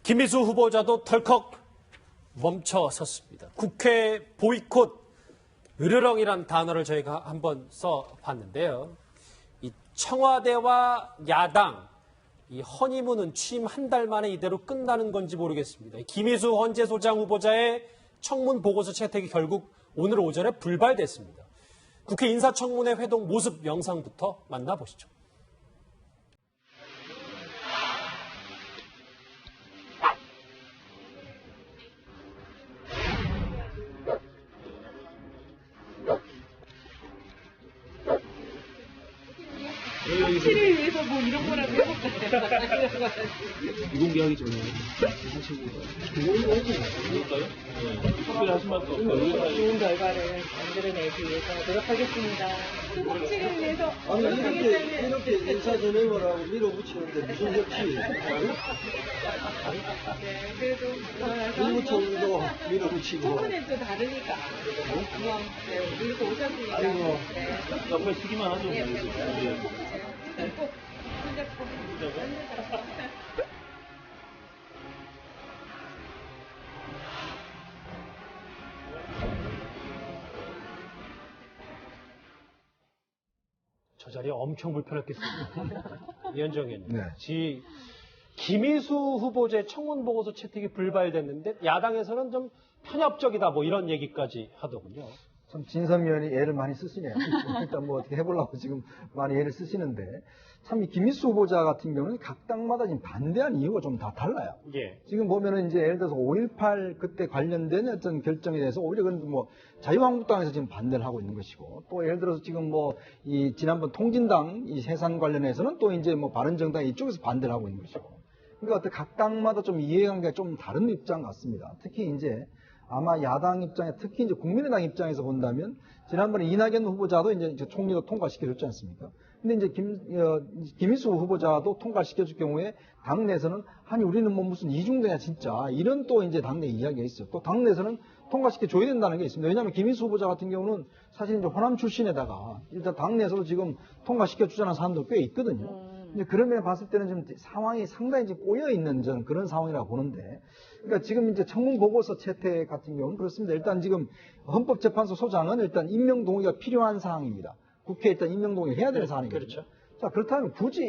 김희수 후보자도 덜컥 멈춰섰습니다. 국회 보이콧 으르렁이란 단어를 저희가 한번 써봤는데요. 이 청와대와 야당, 이 허니문은 취임 한 달 만에 이대로 끝나는 건지 모르겠습니다. 김희수 헌재소장 후보자의 청문 보고서 채택이 결국 오늘 오전에 불발됐습니다. 국회 인사청문회 회동 모습 영상부터 만나보시죠. 협치를 위해서 뭐 이런 거라도 해볼까요? 비공개하기 전에 하시고 그럴까요? 특별히 하신 말도 없어요. 좋은 결과를 만들어내기 위해서 노력하겠습니다. 협치를 위해서 아니 노력하겠다는 이렇게 인사전형을 하고 밀어붙이는데 무슨 협치? 네, 그래도 국무총리도 밀어붙이고. 청문회는 또 다르니까 그냥 밀고 오셨으니까 아이고. 네. 옆에 쓰기만 하죠. 네, 꼭 손잡고 저 자리에 엄청 불편했겠습니다. 위원장 의원님. 네. 김희수 후보자의 청문 보고서 채택이 불발됐는데 야당에서는 좀 편협적이다 뭐 이런 얘기까지 하더군요. 참 진선미원이 애를 많이 쓰시네요. 일단 뭐 어떻게 해보려고 지금 많이 애를 쓰시는데 참 이 김희수 후보자 같은 경우는 각 당마다 지금 반대한 이유가 좀 다 달라요. 예. 지금 보면은 이제 예를 들어서 5.18 그때 관련된 어떤 결정에 대해서 오히려 그건 뭐 자유한국당에서 지금 반대를 하고 있는 것이고 또 예를 들어서 지금 뭐 이 지난번 통진당 이 해산 관련해서는 또 이제 뭐 바른정당 이쪽에서 반대를 하고 있는 것이고 그러니까 어떤 각 당마다 좀 이해관계가 좀 다른 입장 같습니다. 특히 이제 아마 야당 입장에 특히 이제 국민의당 입장에서 본다면 지난번에 이낙연 후보자도 이제 총리도 통과시켜줬지 않습니까? 근데 이제 김희수 후보자도 통과시켜줄 경우에 당내에서는 아니 우리는 뭐 무슨 이중대냐 진짜 이런 또 이제 당내 이야기가 있어요. 또 당내에서는 통과시켜줘야 된다는 게 있습니다. 왜냐하면 김희수 후보자 같은 경우는 사실 이제 호남 출신에다가 일단 당내에서도 지금 통과시켜주자는 사람도 꽤 있거든요. 근데 그런 면에 봤을 때는 좀 상황이 상당히 지금 꼬여있는 저는 그런 상황이라고 보는데 그러니까 지금 이제 청문 보고서 채택 같은 경우는 그렇습니다. 일단 지금 헌법재판소 소장은 일단 임명 동의가 필요한 사항입니다. 국회에 일단 임명 동의를 해야 되는 사안이거든요. 그렇죠. 자, 그렇다면 굳이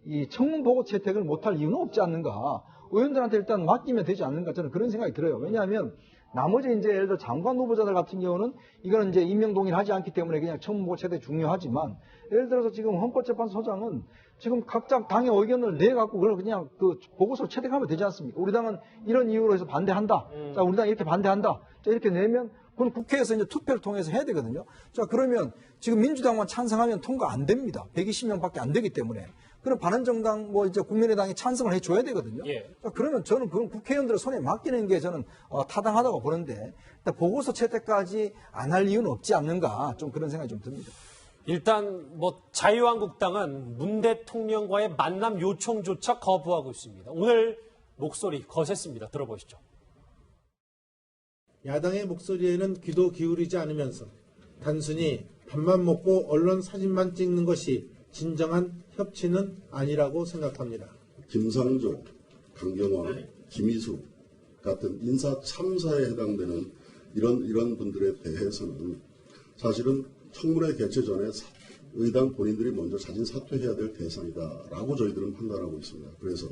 이 청문 보고 채택을 못할 이유는 없지 않는가. 의원들한테 일단 맡기면 되지 않는가 저는 그런 생각이 들어요. 왜냐하면 나머지 이제 예를 들어 장관 후보자들 같은 경우는 이거는 이제 임명 동의를 하지 않기 때문에 그냥 청문 보고 채택 중요하지만 예를 들어서 지금 헌법재판소 소장은 지금 각자 당의 의견을 내갖고 그걸 그냥 그 보고서를 채택하면 되지 않습니까? 우리 당은 이런 이유로 해서 반대한다. 자, 우리 당 이렇게 반대한다. 자, 이렇게 내면 그건 국회에서 이제 투표를 통해서 해야 되거든요. 자, 그러면 지금 민주당만 찬성하면 통과 안 됩니다. 120명밖에 안 되기 때문에. 그럼 바른정당 뭐 이제 국민의당이 찬성을 해줘야 되거든요. 예. 자, 그러면 저는 그건 국회의원들의 손에 맡기는 게 저는 타당하다고 보는데 일단 보고서 채택까지 안 할 이유는 없지 않는가 좀 그런 생각이 좀 듭니다. 일단 뭐 자유한국당은 문 대통령과의 만남 요청조차 거부하고 있습니다. 오늘 목소리 거셌습니다. 들어보시죠. 야당의 목소리에는 귀도 기울이지 않으면서 단순히 밥만 먹고 언론 사진만 찍는 것이 진정한 협치는 아니라고 생각합니다. 김상조, 강경화, 김희수 같은 인사 참사에 해당되는 이런 분들에 대해서는 사실은 청문회 개최 전에 의당 본인들이 먼저 자진 사퇴해야 될 대상이다라고 저희들은 판단하고 있습니다. 그래서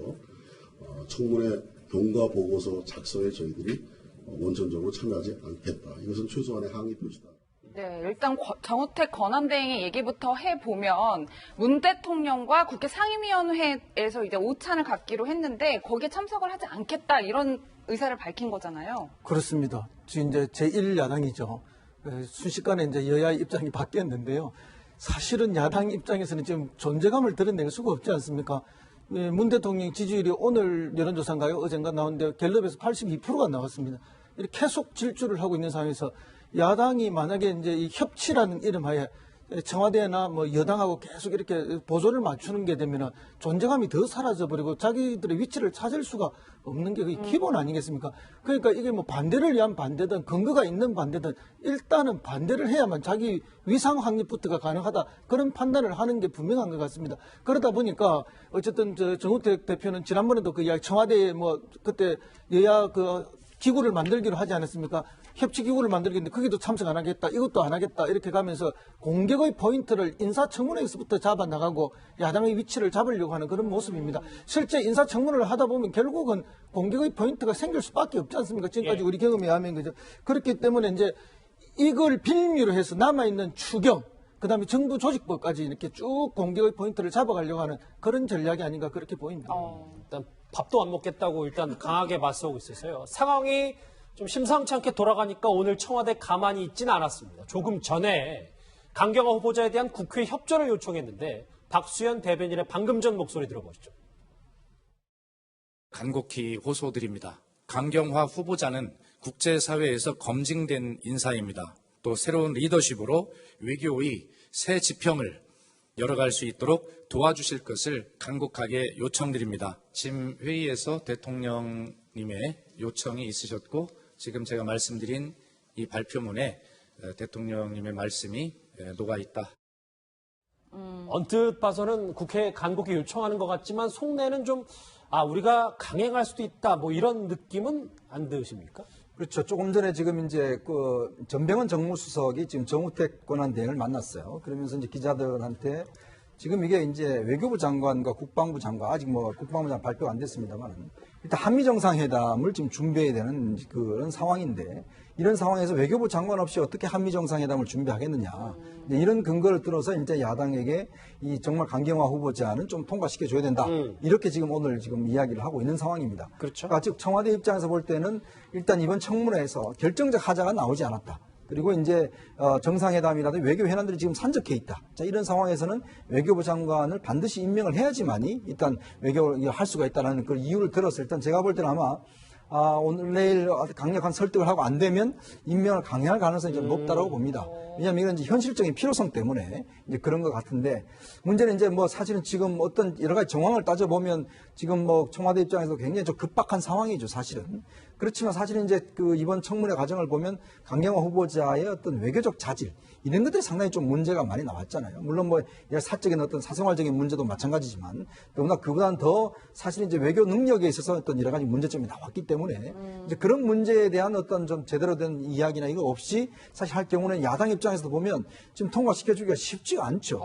청문회 경과 보고서 작성에 저희들이 원천적으로 참여하지 않겠다. 이것은 최소한의 항의 표시다. 네, 일단 정우택 권한대행의 얘기부터 해보면 문 대통령과 국회 상임위원회에서 이제 오찬을 갖기로 했는데 거기에 참석을 하지 않겠다 이런 의사를 밝힌 거잖아요. 그렇습니다. 지금 이제 제1야당이죠. 순식간에 이제 여야의 입장이 바뀌었는데요. 사실은 야당 입장에서는 지금 존재감을 드러낼 수가 없지 않습니까? 문 대통령 지지율이 오늘 여론조사인가요? 어젠가 나왔는데 갤럽에서 82%가 나왔습니다. 이렇게 계속 질주를 하고 있는 상황에서 야당이 만약에 이제 이 협치라는 이름하에 청와대나 뭐 여당하고 계속 이렇게 보조를 맞추는 게 되면은 존재감이 더 사라져버리고 자기들의 위치를 찾을 수가 없는 게 그게 기본 아니겠습니까? 그러니까 이게 뭐 반대를 위한 반대든 근거가 있는 반대든 일단은 반대를 해야만 자기 위상 확립부터가 가능하다. 그런 판단을 하는 게 분명한 것 같습니다. 그러다 보니까 어쨌든 정우택 대표는 지난번에도 그 이야기 청와대에 뭐 그때 여야 그 기구를 만들기로 하지 않았습니까? 협치기구를 만들겠는데 거기도 참석 안 하겠다, 이것도 안 하겠다 이렇게 가면서 공격의 포인트를 인사청문회에서부터 잡아나가고 야당의 위치를 잡으려고 하는 그런 모습입니다. 실제 인사청문회를 하다 보면 결국은 공격의 포인트가 생길 수밖에 없지 않습니까? 지금까지 우리 경험에 의하면 그죠. 그렇기 때문에 이제 이걸 빌미로 해서 남아있는 추경, 그다음에 정부 조직법까지 이렇게 쭉 공격의 포인트를 잡아가려고 하는 그런 전략이 아닌가 그렇게 보입니다. 일단 밥도 안 먹겠다고 일단 강하게 맞서고 있었어요. 상황이 좀 심상치 않게 돌아가니까 오늘 청와대 가만히 있지는 않았습니다. 조금 전에 강경화 후보자에 대한 국회 협조를 요청했는데 박수현 대변인의 방금 전 목소리 들어보시죠. 간곡히 호소드립니다. 강경화 후보자는 국제사회에서 검증된 인사입니다. 또 새로운 리더십으로 외교의 새 지평을 열어갈 수 있도록 도와주실 것을 간곡하게 요청드립니다. 지금 회의에서 대통령님의 요청이 있으셨고 지금 제가 말씀드린 이 발표문에 대통령님의 말씀이 녹아있다. 언뜻 봐서는 국회에 간곡히 요청하는 것 같지만 속내는 좀 우리가 강행할 수도 있다 뭐 이런 느낌은 안 드십니까? 그렇죠. 조금 전에 지금 이제 그 전병헌 정무수석이 지금 정우택 권한대행을 만났어요. 그러면서 이제 기자들한테 지금 이게 이제 외교부 장관과 국방부 장관, 아직 뭐 국방부 장관 발표가 안 됐습니다만 일단 한미 정상회담을 지금 준비해야 되는 그런 상황인데 이런 상황에서 외교부 장관 없이 어떻게 한미 정상회담을 준비하겠느냐. 이런 근거를 들어서 이제 야당에게 이 정말 강경화 후보자는 좀 통과시켜 줘야 된다. 이렇게 지금 오늘 지금 이야기를 하고 있는 상황입니다. 그렇죠. 그러니까 즉 청와대 입장에서 볼 때는 일단 이번 청문회에서 결정적 하자가 나오지 않았다. 그리고 이제 정상회담이라든지 외교 현안들이 지금 산적해 있다. 자, 이런 상황에서는 외교부 장관을 반드시 임명을 해야지만이 일단 외교를 할 수가 있다는 그 이유를 들어서 일단 제가 볼 때는 아마 오늘 내일 강력한 설득을 하고 안 되면 임명을 강행할 가능성이 좀 높다라고 봅니다. 왜냐하면 이건 이제 현실적인 필요성 때문에 이제 그런 것 같은데 문제는 이제 뭐 사실은 지금 어떤 여러 가지 정황을 따져보면 지금 뭐 청와대 입장에서 굉장히 좀 급박한 상황이죠, 사실은. 그렇지만 사실은 이제 그 이번 청문회 과정을 보면 강경화 후보자의 어떤 외교적 자질 이런 것들이 상당히 좀 문제가 많이 나왔잖아요. 물론 뭐 사적인 어떤 사생활적인 문제도 마찬가지지만 더구나 그보다는 더 사실 이제 외교 능력에 있어서 어떤 여러 가지 문제점이 나왔기 때문에 이제 그런 문제에 대한 어떤 좀 제대로 된 이야기나 이거 없이 사실 할 경우는 야당 입장에서 보면 지금 통과시켜주기가 쉽지가 않죠.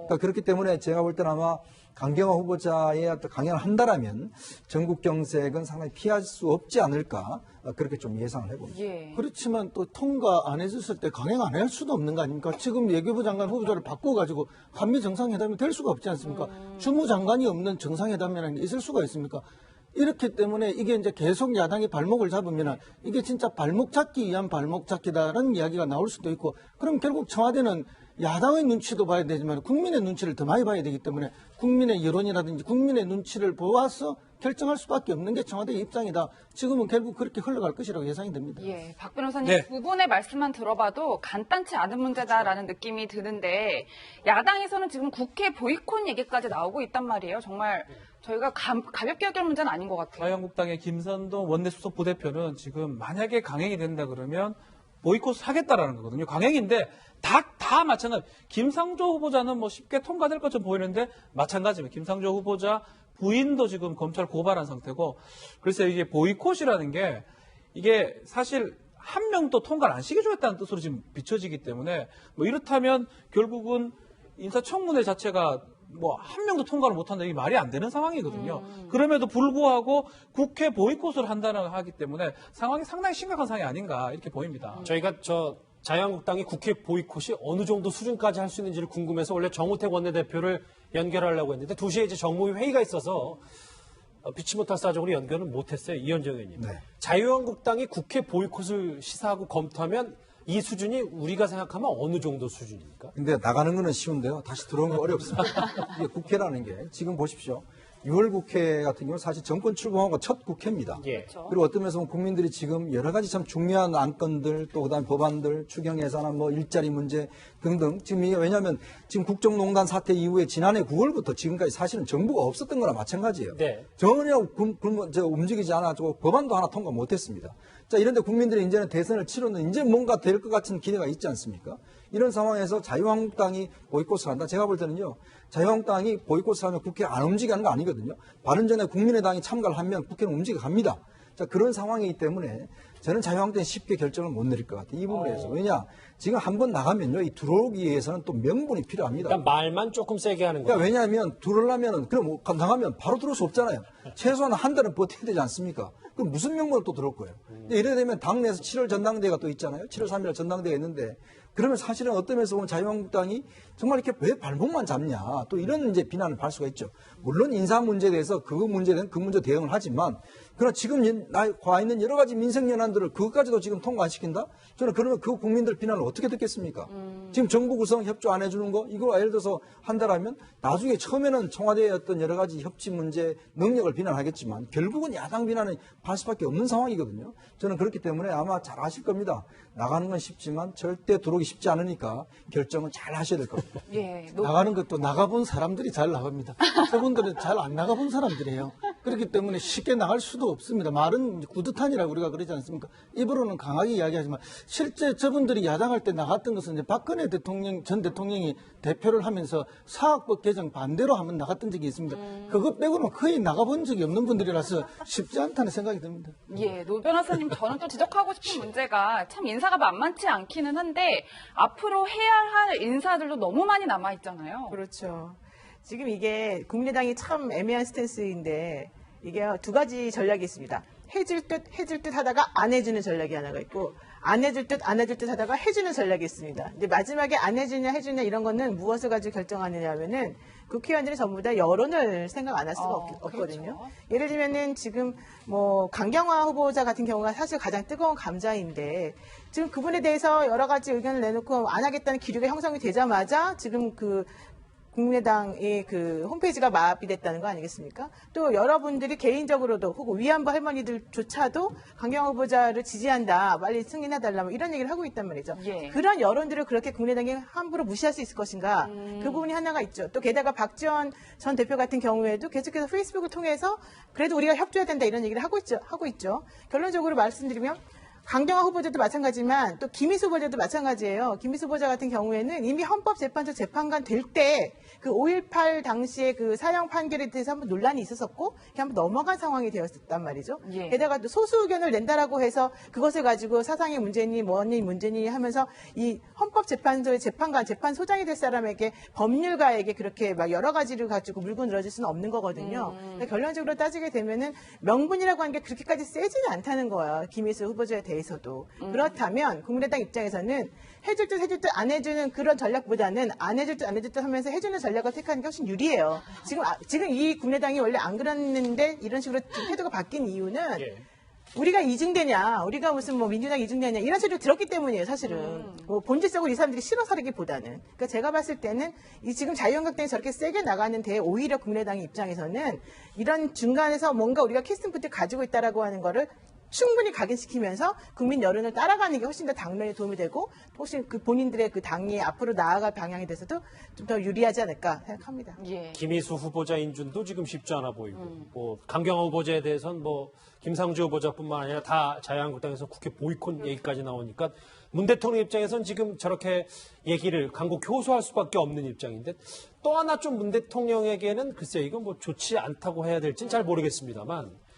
그러니까 그렇기 때문에 제가 볼 때는 아마 강경화 후보자의 어떤 강행을 한다라면 전국 정색은 상당히 피할 수 없지 않을까 그렇게 좀 예상을 해봅니다. 예. 그렇지만 또 통과 안 해줬을 때 강행 안 할 수도 없는 거 아닙니까? 지금 외교부 장관 후보자를 바꿔가지고 한미 정상회담이 될 수가 없지 않습니까? 주무장관이 없는 정상회담이라는 게 있을 수가 있습니까? 이렇기 때문에 이게 이제 계속 야당이 발목을 잡으면 이게 진짜 발목 잡기 위한 발목 잡기다라는 이야기가 나올 수도 있고 그럼 결국 청와대는 야당의 눈치도 봐야 되지만 국민의 눈치를 더 많이 봐야 되기 때문에 국민의 여론이라든지 국민의 눈치를 보아서 결정할 수밖에 없는 게 청와대의 입장이다. 지금은 결국 그렇게 흘러갈 것이라고 예상이 됩니다. 예, 박 변호사님 네. 두 분의 말씀만 들어봐도 간단치 않은 문제다라는 느낌이 드는데 야당에서는 지금 국회 보이콧 얘기까지 나오고 있단 말이에요. 정말 저희가 가볍게 여길 문제는 아닌 것 같아요. 자유한국당의 김선동 원내수석 부대표는 지금 만약에 강행이 된다 그러면 보이콧을 하겠다라는 거거든요. 강행인데 다 마찬가지. 김상조 후보자는 뭐 쉽게 통과될 것처럼 보이는데 마찬가지입니다. 김상조 후보자 부인도 지금 검찰 고발한 상태고 그래서 이게 보이콧이라는 게 이게 사실 한 명도 통과를 안 시켜주겠다는 뜻으로 지금 비춰지기 때문에 뭐 이렇다면 결국은 인사청문회 자체가 뭐 한 명도 통과를 못한다 이게 말이 안 되는 상황이거든요. 그럼에도 불구하고 국회 보이콧을 한다는 하기 때문에 상황이 상당히 심각한 상황이 아닌가 이렇게 보입니다. 저희가 자유한국당이 국회 보이콧이 어느 정도 수준까지 할 수 있는지를 궁금해서 원래 정우택 원내대표를 연결하려고 했는데 2시에 이제 정무위 회의가 있어서 피치 못할 사정으로 연결을 못했어요. 이현정 의원님. 네. 자유한국당이 국회 보이콧을 시사하고 검토하면 이 수준이 우리가 생각하면 어느 정도 수준입니까? 근데 나가는 거는 쉬운데요. 다시 들어오는 거 어렵습니다. 이게 국회라는 게 지금 보십시오. 6월 국회 같은 경우는 사실 정권 출범하고 첫 국회입니다. 예. 그리고 어떤 면에서 보면 국민들이 지금 여러 가지 참 중요한 안건들 또 그다음에 법안들, 추경 예산안, 뭐 일자리 문제 등등 지금 이게 왜냐하면 지금 국정농단 사태 이후에 지난해 9월부터 지금까지 사실은 정부가 없었던 거나 마찬가지예요. 네. 전혀 움직이지 않아가지고 법안도 하나 통과 못했습니다. 자 이런데 국민들이 이제는 대선을 치르는 이제 뭔가 될 것 같은 기대가 있지 않습니까? 이런 상황에서 자유한국당이 보이콧을 한다. 제가 볼 때는요. 자유한국당이 보이콧을 하면 국회 안 움직이는 거 아니거든요. 바른전에 국민의당이 참가를 하면 국회는 움직여갑니다. 자 그런 상황이기 때문에 저는 자유한국당이 쉽게 결정을 못 내릴 것 같아요. 이 부분에서. 왜냐 지금 한번 나가면요. 이 들어오기 위해서는 또 명분이 필요합니다. 그러니까 말만 조금 세게 하는 거예요. 그러니까 왜냐하면 들어오려면 그럼 나가면 바로 들어올 수 없잖아요. 최소한 한 달은 버텨야 되지 않습니까? 그럼 무슨 명분을 또 들어올 거예요. 근데 이래 되면 당내에서 7월 전당대회가 또 있잖아요. 7월 3일 전당대회가 있는데 그러면 사실은 어떤 면에서 보면 자유한국당이 정말 이렇게 왜 발목만 잡냐 또 이런 이제 비난을 받을 수가 있죠. 물론 인사 문제에 대해서 그 문제 대응을 하지만 그러나 지금 와 있는 여러 가지 민생 연안들을 그것까지도 지금 통과 안 시킨다? 저는 그러면 그 국민들 비난을 어떻게 듣겠습니까? 지금 정부 구성 협조 안 해주는 거 이거 예를 들어서 한다라면 나중에 처음에는 청와대의 어떤 여러 가지 협치 문제 능력을 비난하겠지만 결국은 야당 비난을 받을 수밖에 없는 상황이거든요. 저는 그렇기 때문에 아마 잘 아실 겁니다. 나가는 건 쉽지만 절대 들어오기 쉽지 않으니까 결정을 잘 하셔야 될 겁니다. 예. 나가는 것도 나가본 사람들이 잘 나갑니다. 저분들은 잘 안 나가본 사람들이에요. 그렇기 때문에 쉽게 나갈 수도 없습니다. 말은 구두탄이라고 우리가 그러지 않습니까? 입으로는 강하게 이야기하지만 실제 저분들이 야당할 때 나갔던 것은 이제 박근혜 전 대통령이 대표를 하면서 사학법 개정 반대로 한번 나갔던 적이 있습니다. 그것 빼고는 거의 나가본 적이 없는 분들이라서 쉽지 않다는 생각이 듭니다. 예, 노 변호사님, 저는 또 지적하고 싶은 문제가 참 인사가 만만치 않기는 한데 앞으로 해야 할 인사들도 너무 많이 남아 있잖아요. 그렇죠. 지금 이게 국민의당이 참 애매한 스탠스인데 이게 두 가지 전략이 있습니다. 해줄 듯 하다가 안 해주는 전략이 하나가 있고 안 해줄 듯 안 해줄 듯 하다가 해주는 전략이 있습니다. 근데 마지막에 안 해주냐 해주냐 이런 거는 무엇을 가지고 결정하느냐 하면은 국회의원들이 전부 다 여론을 생각 안 할 수가 없거든요. 그렇죠. 예를 들면은 지금 뭐 강경화 후보자 같은 경우가 사실 가장 뜨거운 감자인데 지금 그분에 대해서 여러 가지 의견을 내놓고 안 하겠다는 기류가 형성이 되자마자 지금 그 국민의당의 그 홈페이지가 마비됐다는 거 아니겠습니까? 또 여러분들이 개인적으로도 혹은 위안부 할머니들조차도 강경화 후보자를 지지한다, 빨리 승인해달라 뭐 이런 얘기를 하고 있단 말이죠. 예. 그런 여론들을 그렇게 국민의당이 함부로 무시할 수 있을 것인가? 그 부분이 하나가 있죠. 또 게다가 박지원 전 대표 같은 경우에도 계속해서 페이스북을 통해서 그래도 우리가 협조해야 된다 이런 얘기를 하고 있죠. 결론적으로 말씀드리면 강경화 후보자도 마찬가지지만 또 김희수 후보자도 마찬가지예요. 김희수 후보자 같은 경우에는 이미 헌법재판소 재판관 될 때 그 5.18 당시에 그 사형 판결에 대해서 한번 논란이 있었었고 그게 한번 넘어간 상황이 되었단 말이죠. 예. 게다가 또 소수 의견을 낸다라고 해서 그것을 가지고 사상의 문제니 뭐니 문제니 하면서 이 헌법재판소의 재판관, 재판소장이 될 사람에게 법률가에게 그렇게 막 여러 가지를 가지고 물고 늘어질 수는 없는 거거든요. 그러니까 결론적으로 따지게 되면은 명분이라고 하는 게 그렇게까지 세지는 않다는 거예요. 김희수 후보자에 대해서도. 그렇다면 국민의당 입장에서는 해줄 듯 안 해주는 그런 전략보다는 안 해줄 듯 하면서 해주는 전략을 택하는 게 훨씬 유리해요. 지금 이 국민의당이 원래 안 그랬는데 이런 식으로 태도가 바뀐 이유는 우리가 이중되냐, 우리가 무슨 뭐 민주당 이중되냐 이런 소리를 들었기 때문이에요, 사실은. 뭐 본질적으로 이 사람들이 싫어서 하기보다는. 그러니까 제가 봤을 때는 이 지금 자유한국당이 저렇게 세게 나가는데 오히려 국민의당 입장에서는 이런 중간에서 뭔가 우리가 캐스팅푸트 가지고 있다라고 하는 거를 충분히 각인시키면서 국민 여론을 따라가는 게 훨씬 더 당면에 도움이 되고 혹시 그 본인들의 그 당이 앞으로 나아갈 방향에 대해서도 좀 더 유리하지 않을까 생각합니다. 예. 김희수 후보자 인준도 지금 쉽지 않아 보이고 뭐 강경화 후보자에 대해서는 뭐 김상조 후보자뿐만 아니라 다 자유한국당에서 국회 보이콧 얘기까지 나오니까 문 대통령 입장에서는 지금 저렇게 얘기를 간곡 호소할 수밖에 없는 입장인데 또 하나 좀 문 대통령에게는 글쎄요 이건 뭐 좋지 않다고 해야 될지는 잘 모르겠습니다만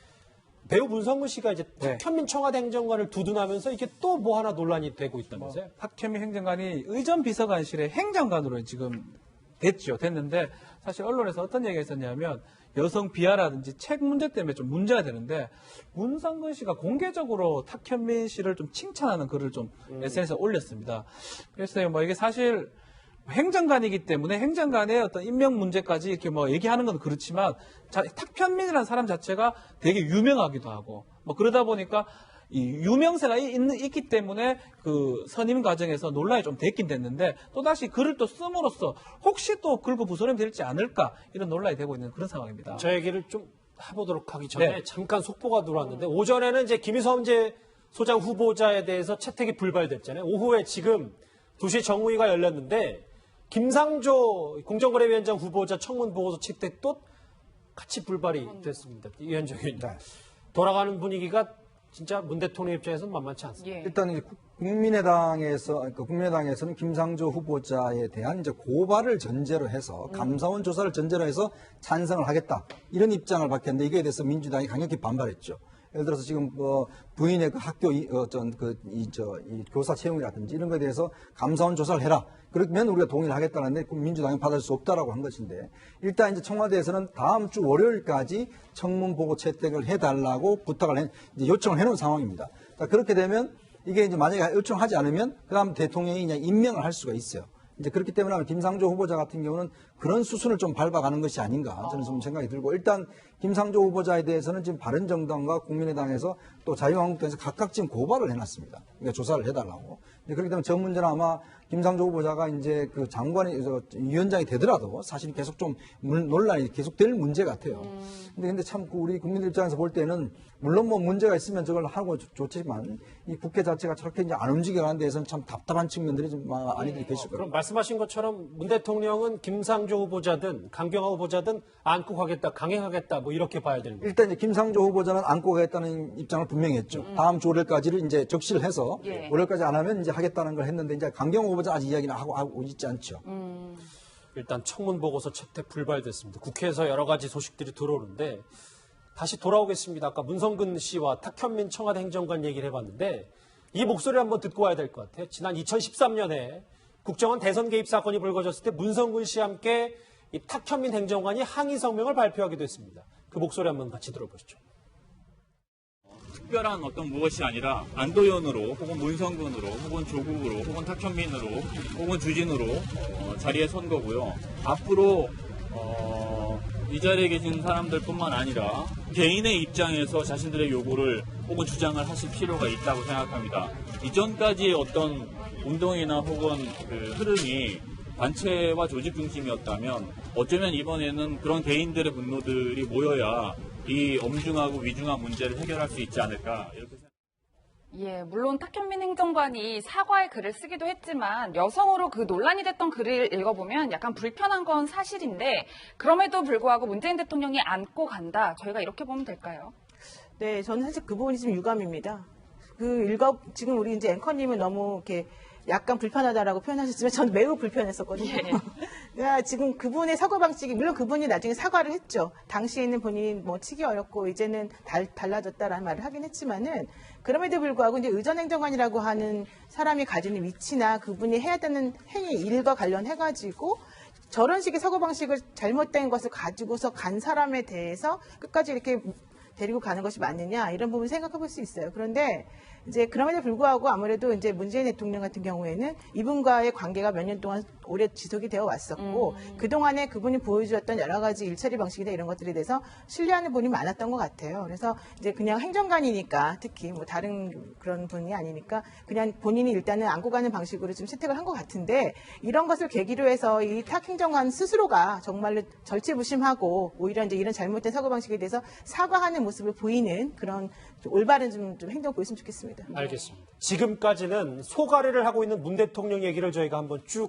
배우 문성근 씨가 이제 탁현민 청와대 행정관을 두둔하면서 이게 또 뭐 하나 논란이 되고 있다면서요? 탁현민 행정관이 의전 비서관실의 행정관으로 지금 됐는데 사실 언론에서 어떤 얘기가 있었냐면 여성 비하라든지 책 문제 때문에 좀 문제가 되는데 문성근 씨가 공개적으로 탁현민 씨를 좀 칭찬하는 글을 좀 SNS에 올렸습니다. 그래서 뭐 이게 사실 행정관이기 때문에 행정관의 어떤 임명 문제까지 이렇게 뭐 얘기하는 건 그렇지만 탁현민이라는 사람 자체가 되게 유명하기도 하고 뭐 그러다 보니까 이 유명세가 있기 때문에 그 선임 과정에서 논란이 좀 됐긴 됐는데 또다시 글을 또 씀으로써 혹시 또 글부 부소렴 될지 않을까 이런 논란이 되고 있는 그런 상황입니다. 저 얘기를 좀 해보도록 하기 전에 네. 잠깐 속보가 들어왔는데 오전에는 이제 김희성제 소장 후보자에 대해서 채택이 불발됐잖아요. 오후에 지금 2시 정무위가 열렸는데 김상조 공정거래위원장 후보자 청문 보고서 채택도 같이 불발이 됐습니다. 위원장 의원님. 돌아가는 분위기가 진짜 문 대통령 입장에서는 만만치 않습니다. 예. 일단 이제 국민의당에서는 김상조 후보자에 대한 이제 고발을 전제로 해서 감사원 조사를 전제로 해서 찬성을 하겠다 이런 입장을 밝혔는데 이거에 대해서 민주당이 강력히 반발했죠. 예를 들어서 지금 부인의 그 학교 이 교사 채용이라든지 이런 거에 대해서 감사원 조사를 해라. 그러면 우리가 동의를 하겠다는데 민주당이 받을 수 없다라고 한 것인데 일단 이제 청와대에서는 다음 주 월요일까지 청문 보고 채택을 해달라고 이제 요청을 해놓은 상황입니다. 자, 그렇게 되면 이게 이제 만약에 요청하지 않으면 그다음 대통령이 그냥 임명을 할 수가 있어요. 이제 그렇기 때문에 김상조 후보자 같은 경우는 그런 수순을 좀 밟아가는 것이 아닌가 저는 좀 생각이 들고 일단 김상조 후보자에 대해서는 지금 바른정당과 국민의당에서 또 자유한국당에서 각각 지금 고발을 해놨습니다. 그러니까 조사를 해달라고. 그렇기 때문에 저 문제는 아마 김상조 후보자가 이제 그 위원장이 되더라도 사실 계속 좀 논란이 계속될 문제 같아요. 근데 참 우리 국민들 입장에서 볼 때는 물론 뭐 문제가 있으면 저걸 하고 좋지만 이 국회 자체가 저렇게 이제 안 움직여가는 데에서는 참 답답한 측면들이 좀 많이들 계실 거예요. 그럼 말씀하신 것처럼 문 대통령은 김상조 후보자든 강경화 후보자든 안고 가겠다, 강행하겠다 뭐 이렇게 봐야 되는 거예요. 일단 이제 김상조 후보자는 안고 가겠다는 입장을 분명히 했죠. 다음 주 월요일까지를 이제 적시를 해서 예. 월요일까지 안 하면 이제 하겠다는 걸 했는데 이제 강경화 후보자 아직 이야기는 하고 있지 않죠. 일단 청문 보고서 채택 불발됐습니다. 국회에서 여러 가지 소식들이 들어오는데 다시 돌아오겠습니다. 아까 문성근 씨와 탁현민 청와대 행정관 얘기를 해봤는데 이 목소리를 한번 듣고 와야 될 것 같아요. 지난 2013년에 국정원 대선 개입 사건이 불거졌을 때 문성근 씨와 함께 이 탁현민 행정관이 항의 성명을 발표하기도 했습니다. 그 목소리 한번 같이 들어보시죠. 특별한 어떤 무엇이 아니라 안도현으로 혹은 문성근으로 혹은 조국으로 혹은 탁현민으로 혹은 주진으로 자리에 선 거고요. 앞으로 이 자리에 계신 사람들뿐만 아니라 개인의 입장에서 자신들의 요구를 혹은 주장을 하실 필요가 있다고 생각합니다. 이전까지의 어떤 운동이나 혹은 그 흐름이 단체와 조직 중심이었다면 어쩌면 이번에는 그런 개인들의 분노들이 모여야 이 엄중하고 위중한 문제를 해결할 수 있지 않을까 이렇게 생각합니다. 예, 물론 탁현민 행정관이 사과의 글을 쓰기도 했지만 여성으로 그 논란이 됐던 글을 읽어보면 약간 불편한 건 사실인데 그럼에도 불구하고 문재인 대통령이 안고 간다. 저희가 이렇게 보면 될까요? 네, 저는 사실 그 부분이 좀 유감입니다. 지금 우리 이제 앵커님은 너무 이렇게 약간 불편하다라고 표현하셨지만 전 매우 불편했었거든요. 그러니까 지금 그분의 사과 방식이 물론 그분이 나중에 사과를 했죠. 당시에는 본인이 뭐 치기 어렵고 이제는 달라졌다라는 말을 하긴 했지만은 그럼에도 불구하고 이제 의전행정관이라고 하는 사람이 가지는 위치나 그분이 해야 되는 행위 일과 관련해가지고 저런 식의 사고 방식을 잘못된 것을 가지고서 간 사람에 대해서 끝까지 이렇게 데리고 가는 것이 맞느냐 이런 부분 생각해 볼 수 있어요. 그런데 이제 그럼에도 불구하고 아무래도 이제 문재인 대통령 같은 경우에는 이분과의 관계가 몇 년 동안 오래 지속이 되어 왔었고 그동안에 그분이 보여주었던 여러 가지 일처리 방식이나 이런 것들에 대해서 신뢰하는 분이 많았던 것 같아요. 그래서 이제 그냥 행정관이니까 특히 뭐 다른 그런 분이 아니니까 그냥 본인이 일단은 안고 가는 방식으로 좀 채택을 한 것 같은데 이런 것을 계기로 해서 이 탁 행정관 스스로가 정말로 절체부심하고 오히려 이제 이런 잘못된 사고 방식에 대해서 사과하는 모습을 보이는 그런 좀 올바른 좀 행동 보였으면 좋겠습니다. 알겠습니다. 지금까지는 소가리를 하고 있는 문 대통령 얘기를 저희가 한번 쭉